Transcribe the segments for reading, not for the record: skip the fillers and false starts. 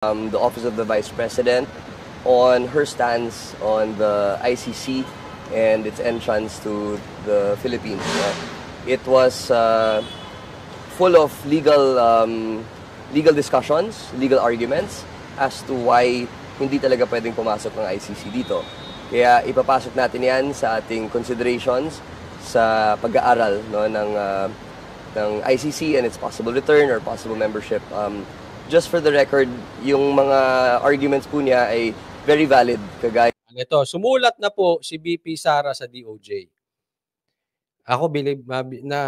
the Office of the Vice President on her stance on the ICC and its entrance to the Philippines. It was full of legal discussions, legal arguments as to why hindi talaga pwedeng pumasok ng ICC dito. Kaya ipapasok natin yan sa ating considerations sa pag-aaral, no, ng ICC and its possible return or possible membership. Just for the record, yung mga arguments po niya ay very valid. Kagaya ito, sumulat na po si VP Sara sa DOJ. Ako believe na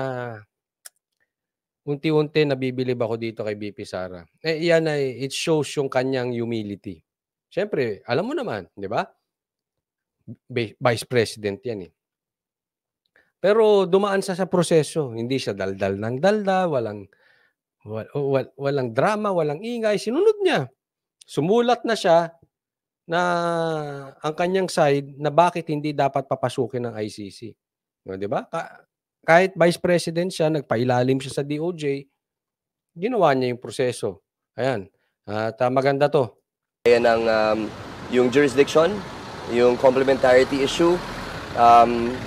unti-unti nabibilib ako dito kay VP Sara. Yan ay it shows yung kanyang humility. Siyempre, alam mo naman, di ba? Vice President yan eh. Pero dumaan sa proseso, hindi siya daldal ng dalda, walang drama, walang ingay, sinunod niya. Sumulat na siya na ang kanyang side na bakit hindi dapat papasukin ng ICC. No, di ba? Kahit Vice President siya, nagpailalim siya sa DOJ, ginawa niya yung proseso. Ayan. At maganda to. Ayan ang yung jurisdiction, yung complementarity issue,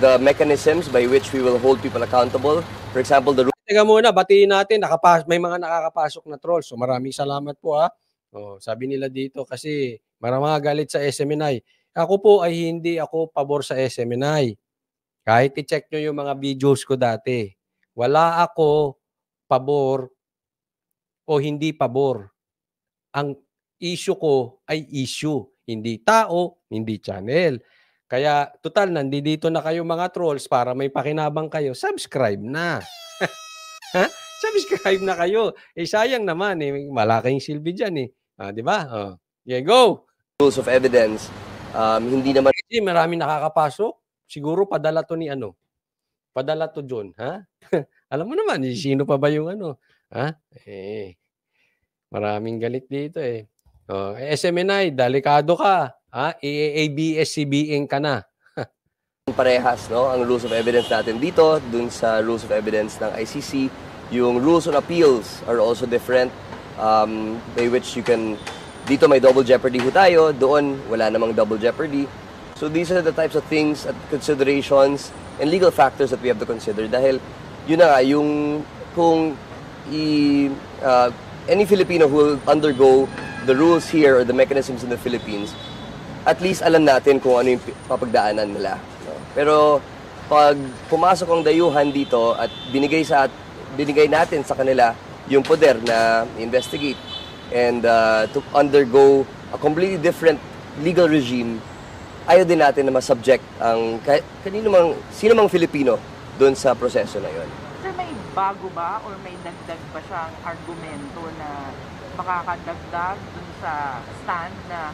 the mechanisms by which we will hold people accountable. For example, the Teka muna, batiin natin, may mga nakakapasok na trolls. So maraming salamat po ha. Sabi nila dito kasi mga galit sa SMNI. Ako po ay hindi ako pabor sa SMNI. Kahit i-check nyo yung mga videos ko dati. Wala ako pabor o hindi pabor. Ang issue ko ay issue. Hindi tao, hindi channel. Kaya total, nandito na kayo mga trolls para may pakinabang kayo. Subscribe na. Ha? Subscribe na kayo. Sayang naman malaking silbi dyan di ba? Yeah, go! Rules of evidence, hindi naman... Maraming nakakapasok. Siguro padala to ni Padala to John, ha? Alam mo naman, sino pa ba yung ha? Maraming galit dito SMNI, delikado ka. Ha? ABS-CBN ka na. Parehas, no? Ang rules of evidence natin dito, dun sa rules of evidence ng ICC, yung rules on appeals are also different, by which you can, dito may double jeopardy ho tayo, doon wala namang double jeopardy. So these are the types of things at considerations and legal factors that we have to consider. Dahil yun na nga, yung kung any Filipino who will undergo the rules here or the mechanisms in the Philippines, at least alam natin kung ano yung papagdaanan nila. No? Pero pag pumasok ang dayuhan dito at binigay natin sa kanila yung poder na investigate and to undergo a completely different legal regime, ayaw din natin na masubject ang sino mang Filipino doon sa proseso na yon. Sir, may bago ba or may dagdag ba siyang argumento na makakadagdag doon sa stand na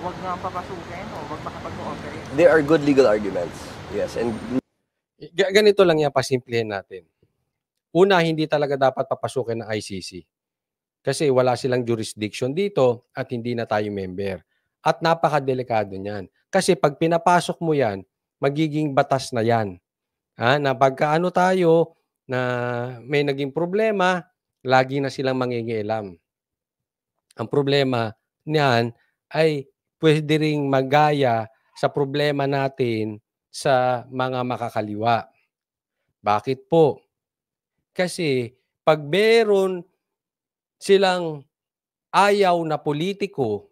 wag nga papasukin o wag makapag-cooperate? There are good legal arguments, yes. And ganito lang yan, pasimplihin natin. Una, hindi talaga dapat papasukin ng ICC. Kasi wala silang jurisdiction dito at hindi na tayo member. At napakadelikado niyan. Kasi pag pinapasok mo yan, magiging batas na yan. Na pagkaano tayo na may naging problema, lagi na silang mangingialam. Ang problema niyan ay pwede ring magaya sa problema natin sa mga makakaliwa. Bakit po? Kasi pag meron silang ayaw na politiko,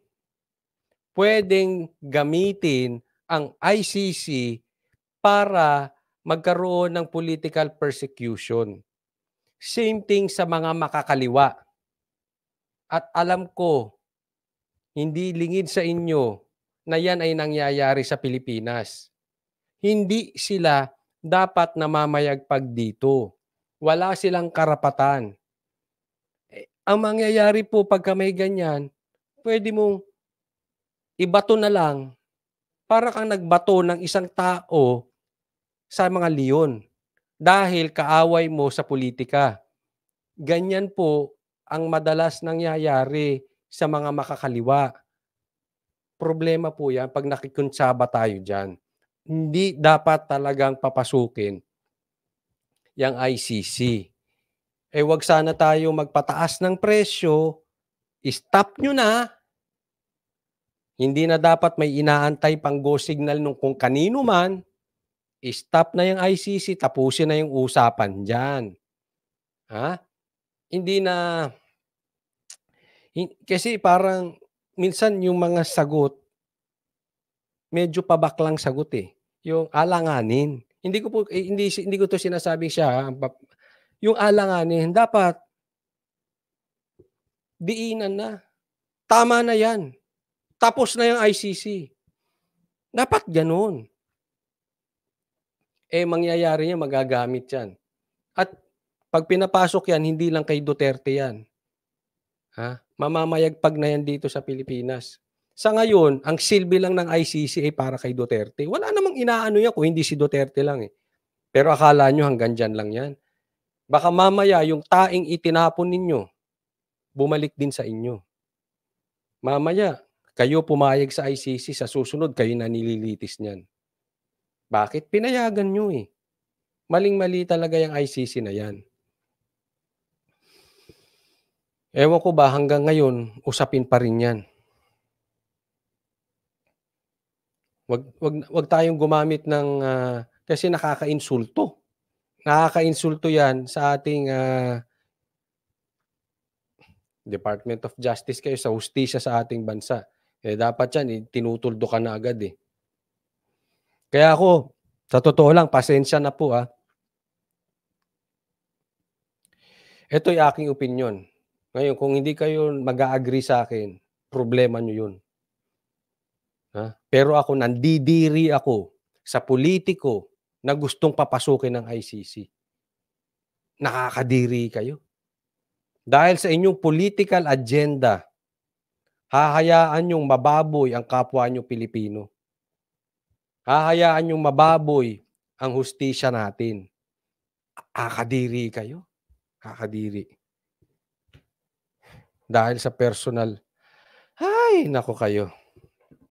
pwedeng gamitin ang ICC para magkaroon ng political persecution. Same thing sa mga makakaliwa. At alam ko, hindi lingid sa inyo na yan ay nangyayari sa Pilipinas. Hindi sila dapat namamayagpag dito. Wala silang karapatan. Ang mangyayari po pagka may ganyan, pwede mong ibato na lang para kang nagbato ng isang tao sa mga leon dahil kaaway mo sa politika. Ganyan po ang madalas nangyayari sa mga makakaliwa. Problema po yan pag nakikuntsaba tayo dyan. Hindi dapat talagang papasukin yung ICC. Wag sana tayo magpataas ng presyo stop nyo na. Hindi na dapat may inaantay pang go signal nung kung kanino man. Stop na yung ICC, tapusin na yung usapan dyan. Ha? Hindi na, kasi parang minsan yung mga sagot, medyo pabaklang sagot eh. Yung alanganin. Hindi ko to sinasabing siya. Yung alanganin, dapat diinan na. Tama na yan. Tapos na yung ICC. Dapat ganun. Mangyayari yan, magagamit yan. At pag pinapasok yan, hindi lang kay Duterte yan. Mamamayagpag na yan dito sa Pilipinas. Sa ngayon, ang silbi lang ng ICC ay para kay Duterte. Wala namang inaano yan kung hindi si Duterte lang eh. Pero akala nyo hanggang dyan lang yan. Baka mamaya yung taing itinapon ninyo, bumalik din sa inyo. Mamaya, kayo pumayag sa ICC, sa susunod kayo na nililitis niyan. Bakit? Pinayagan nyo eh. Maling-mali talaga yung ICC na yan. Ewan ko ba hanggang ngayon, usapin pa rin yan. Wag tayong gumamit ng, kasi nakaka-insulto. Nakaka-insulto yan sa ating Department of Justice kayo, sa hustisya sa ating bansa. Dapat yan, tinutuldo ka na agad eh. Kaya ako, sa totoo lang, pasensya na po Ito'y aking opinion. Ngayon, kung hindi kayo mag-a-agree sa akin, problema nyo yun. Pero ako, nandidiri ako sa politiko na gustong papasukin ng ICC. Nakakadiri kayo. Dahil sa inyong political agenda, hahayaan yung mababoy ang kapwa nyo Pilipino. Hahayaan yung mababoy ang hustisya natin. Kakadiri kayo. Kakadiri. Dahil sa personal. Ay, nako kayo.